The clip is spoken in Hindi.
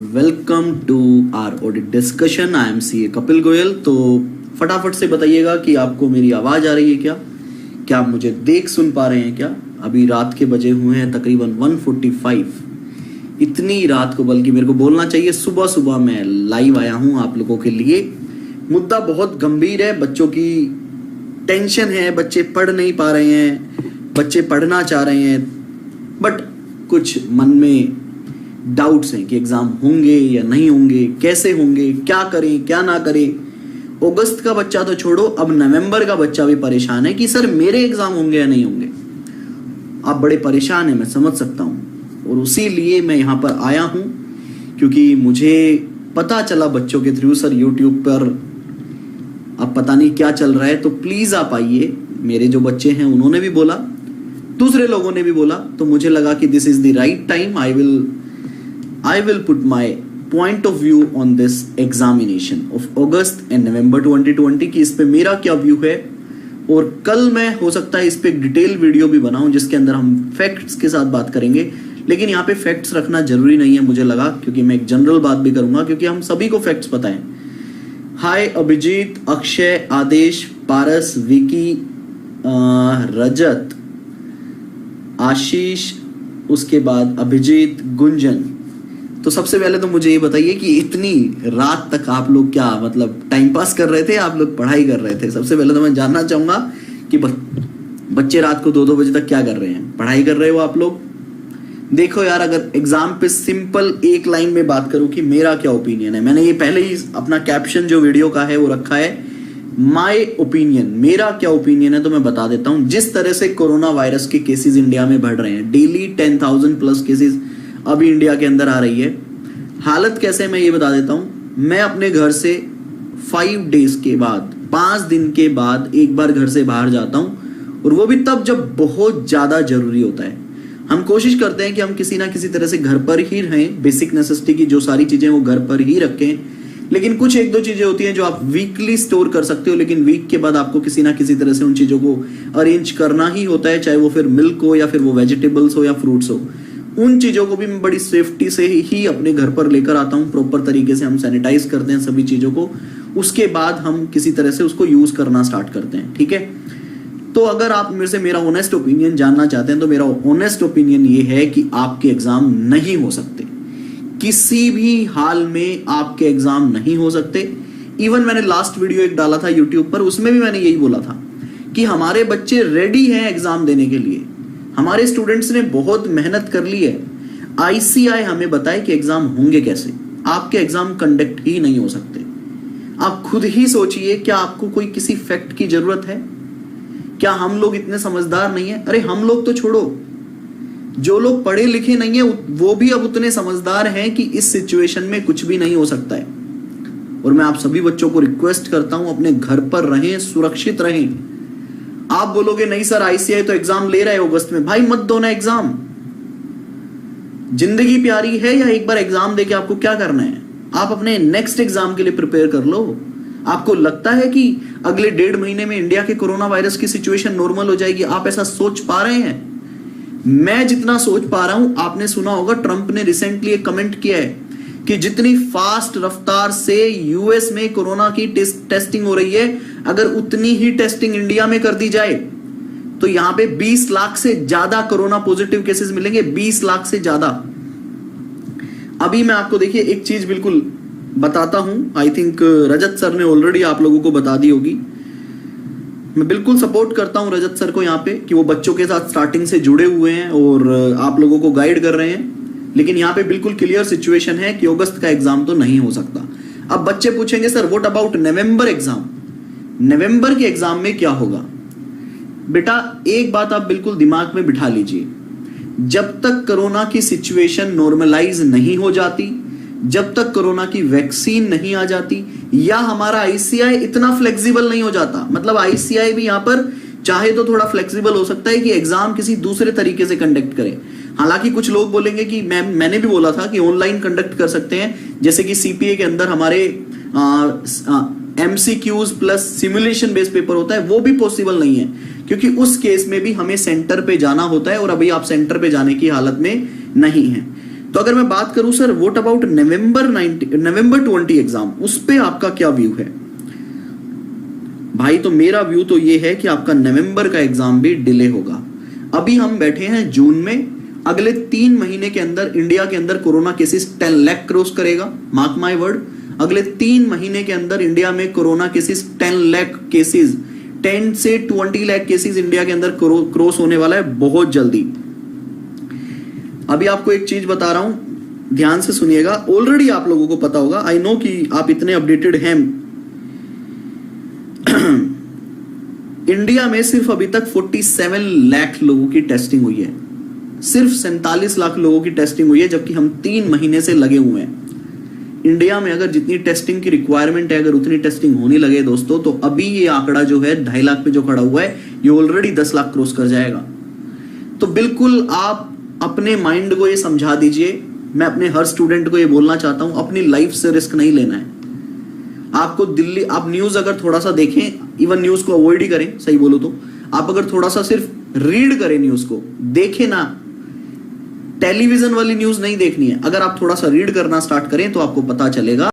Welcome to our audit discussion. I am C A Kapil Goyal. तो फटाफट से बताइएगा कि आपको मेरी आवाज आ रही है क्या? क्या आप मुझे देख सुन पा रहे हैं क्या? अभी रात के बजे हुए हैं तकरीबन 1:45। इतनी रात को, बल्कि मेरे को बोलना चाहिए सुबह सुबह मैं लाइव आया हूं आप लोगों के लिए। मुद्दा बहुत गंभीर है, बच्चों की टेंशन है, बच्चे पढ़ नहीं पा रहे हैं, बच्चे पढ़ना चाह रहे हैं बट कुछ मन में डाउट्स हैं कि एग्जाम होंगे या नहीं होंगे, कैसे होंगे, क्या करें क्या ना करें। अगस्त का बच्चा तो छोड़ो, अब नवंबर का बच्चा भी परेशान है कि सर मेरे एग्जाम होंगे या नहीं होंगे। आप बड़े परेशान हैं, मैं समझ सकता हूं, और उसी लिए मैं यहां पर आया हूं क्योंकि मुझे पता चला बच्चों के थ्रू सर यूट्यूब पर अब पता नहीं क्या चल रहा है, तो प्लीज आप आइए। मेरे जो बच्चे हैं उन्होंने भी बोला, दूसरे लोगों ने भी बोला, तो मुझे लगा कि this is the right time. I will put my point of view on this examination of August and November 2020 कि इस पे मेरा क्या व्यू है। और कल मैं हो सकता है इस पे एक डिटेल वीडियो भी बनाऊं जिसके अंदर हम फैक्ट्स के साथ बात करेंगे, लेकिन यहाँ पे फैक्ट्स रखना जरूरी नहीं है मुझे लगा, क्योंकि मैं एक जनरल बात भी करूंगा क्योंकि हम सभी को फैक्ट्स पता है। हाय अभिजीत, अक्षय, आदेश, पारस, विकी, रजत, आशीष, उसके बाद अभिजीत, गुंजन। तो सबसे पहले तो मुझे ये बताइए कि इतनी रात तक आप लोग क्या मतलब टाइम पास कर रहे थे, आप लोग पढ़ाई कर रहे थे? सबसे पहले तो मैं जानना चाहूंगा कि बच्चे रात को 2-2 बजे तक क्या कर रहे हैं? पढ़ाई कर रहे हो आप लोग? देखो यार, अगर एग्जाम पे सिंपल एक लाइन में बात करूं कि मेरा क्या ओपिनियन है, मैंने ये पहले ही अपना कैप्शन जो वीडियो का है वो रखा है, माय ओपिनियन, मेरा क्या ओपिनियन है, तो मैं बता देता हूं। जिस तरह से कोरोना वायरस के केसेस इंडिया में बढ़ रहे हैं, डेली 10,000 प्लस केसेस अभी इंडिया के अंदर आ रही है। हालत कैसे मैं ये बता देता हूं। मैं अपने घर से 5 डेज के बाद, 5 दिन के बाद एक बार घर से बाहर जाता हूं, और वो भी तब जब बहुत ज्यादा जरूरी होता है। हम कोशिश करते हैं कि हम किसी ना किसी तरह से घर पर ही रहें, बेसिक नेसेसिटी की जो सारी चीजें वो घर पर ही रखें। लेकिन कुछ 1-2 चीजें होती हैं जो आप वीकली स्टोर कर सकते हो, लेकिन वीक के बाद आपको किसी ना किसी तरह से उन चीजों को अरेंज करना ही होता है, चाहे वो फिर मिल्क हो या फिर वो वेजिटेबल्स हो या फ्रूट्स हो। उन चीजों को भी मैं बड़ी सेफ्टी से ही अपने घर पर लेकर आता हूं। प्रॉपर तरीके से हम सैनिटाइज करते हैं सभी चीजों को, उसके बाद हम किसी तरह से उसको यूज करना स्टार्ट करते हैं, ठीक है। तो अगर आप मेरे से मेरा ऑनेस्ट ओपिनियन जानना चाहते हैं तो मेरा ऑनेस्ट ओपिनियन ये है कि आपके एग्जाम नहीं हो सकते, किसी भी हाल में आपके एग्जाम नहीं हो सकते। इवन मैंने लास्ट वीडियो एक डाला था यूट्यूब पर, उसमें भी मैंने यही बोला था कि हमारे बच्चे रेडी हैं एग्जाम देने के लिए, हमारे स्टूडेंट्स ने बहुत मेहनत कर ली है। आईसीआई हमें बताए कि एग्जाम होंगे कैसे। आपके एग्जाम कंडक्ट ही नहीं हो सकते। आप खुद ही सोचिए, क्या आपको कोई किसी फैक्ट की जरूरत है? क्या हम लोग इतने समझदार नहीं है? अरे हम लोग तो छोड़ो, जो लोग पढ़े लिखे नहीं है वो भी अब उतने समझदार हैं कि इस सिचुएशन में कुछ भी नहीं हो सकता है। और मैं आप सभी बच्चों को रिक्वेस्ट करता हूं, अपने घर पर रहें, सुरक्षित रहें। आप बोलोगे नहीं सर आईसीआई तो एग्जाम ले रहे हैं अगस्त में, भाई मत दो ना एग्जाम। जिंदगी प्यारी है या एक बार एग्जाम देके आपको क्या करना है? आप अपने नेक्स्ट एग्जाम के लिए प्रिपेयर कर लो। आपको लगता है कि अगले 1.5 महीने में इंडिया के कोरोना वायरस की सिचुएशन नॉर्मल हो जाएगी? आप ऐसा सोच पा रहे हैं? मैं जितना सोच पा रहा हूं, आपने सुना होगा ट्रंप ने रिसेंटली एक कमेंट किया है कि जितनी फास्ट रफ्तार से यूएस में कोरोना की टेस्टिंग हो रही है, अगर उतनी ही टेस्टिंग इंडिया में कर दी जाए तो यहां पे 20 लाख से ज्यादा कोरोना पॉजिटिव केसेस मिलेंगे, 20 लाख से ज्यादा। अभी मैं आपको देखिए एक चीज बिल्कुल बताता हूं, आई थिंक रजत सर ने ऑलरेडी आप लोगों को बता दी होगी। मैं बिल्कुल सपोर्ट करता हूं रजत सर को यहाँ पे कि वो बच्चों के साथ स्टार्टिंग से जुड़े हुए हैं और आप लोगों को गाइड कर रहे हैं। लेकिन यहाँ पे बिल्कुल क्लियर सिचुएशन है कि अगस्त का एग्जाम तो नहीं हो सकता। अब बच्चे पूछेंगे sir what about November exam? नवंबर के एग्जाम में क्या होगा? बेटा एक बात आप बिल्कुल दिमाग में बिठा लीजिए, जब तक कोरोना की सिचुएशन नॉर्मलाइज नहीं हो जाती, जब तक कोरोना की वैक्सीन नहीं आ जाती, या हमारा आईसीआई इतना फ्लेक्सिबल नहीं हो जाता, मतलब आईसीआई भी यहां पर चाहे तो थोड़ा फ्लेक्सिबल हो सकता है कि एग्जाम किसी दूसरे तरीके से कंडक्ट करे। हालांकि कुछ लोग बोलेंगे कि मैंने भी बोला था कि ऑनलाइन कंडक्ट कर सकते हैं, जैसे कि सीपीए के अंदर हमारे MCQs plus simulation based paper होता है, वो भी पॉसिबल नहीं है क्योंकि उस केस में भी हमें सेंटर पे जाना होता है और अभी आप सेंटर पे जाने की हालत में नहीं है। तो अगर मैं बात करूं sir what about November 20 exam, उस पे आपका क्या व्यू है भाई? तो मेरा व्यू तो ये है कि आपका नवंबर का एग्जाम भी डिले होगा। अभी हम बैठे हैं जून में, अगले 3 महीने के अंदर इंडिया के अंदर कोरोना केसेस 10 लाख क्रॉस करेगा। मार्क माय वर्ड, अगले 3 महीने के अंदर इंडिया में कोरोना केसेस 10 लाख केसेस, 10 से 20 लाख केसेस इंडिया के अंदर क्रॉस होने वाला है बहुत जल्दी। अभी आपको एक चीज बता रहा हूं, ध्यान से सुनिएगा। ऑलरेडी आप लोगों को पता होगा, आई नो कि आप इतने अपडेटेड हैं। इंडिया में सिर्फ अभी तक 47 लाख लोगों की टेस्टिंग हुई है, सिर्फ 47 लाख लोगों की टेस्टिंग हुई है, जबकि हम 3 महीने से लगे हुए हैं। इंडिया में अगर जितनी टेस्टिंग की रिक्वायरमेंट है, अगर उतनी टेस्टिंग होने लगे दोस्तों, तो अभी ये आंकड़ा जो है 2.5 लाख पे जो खड़ा हुआ है, ये ऑलरेडी 10 लाख क्रॉस कर जाएगा। तो बिल्कुल आप अपने माइंड को ये समझा दीजिए, मैं अपने हर स्टूडेंट को ये बोलना चाहता हूं, अपनी लाइफ से रिस्क नहीं लेना है। आपको दिल्ली, आप न्यूज अगर थोड़ा सा देखें, इवन न्यूज को अवॉइड ही करें, सही बोलो तो आप अगर थोड़ा सा सिर्फ रीड करें, न्यूज को देखें ना, टेलीविजन वाली न्यूज नहीं देखनी है। अगर आप थोड़ा सा रीड करना स्टार्ट करें तो आपको पता चलेगा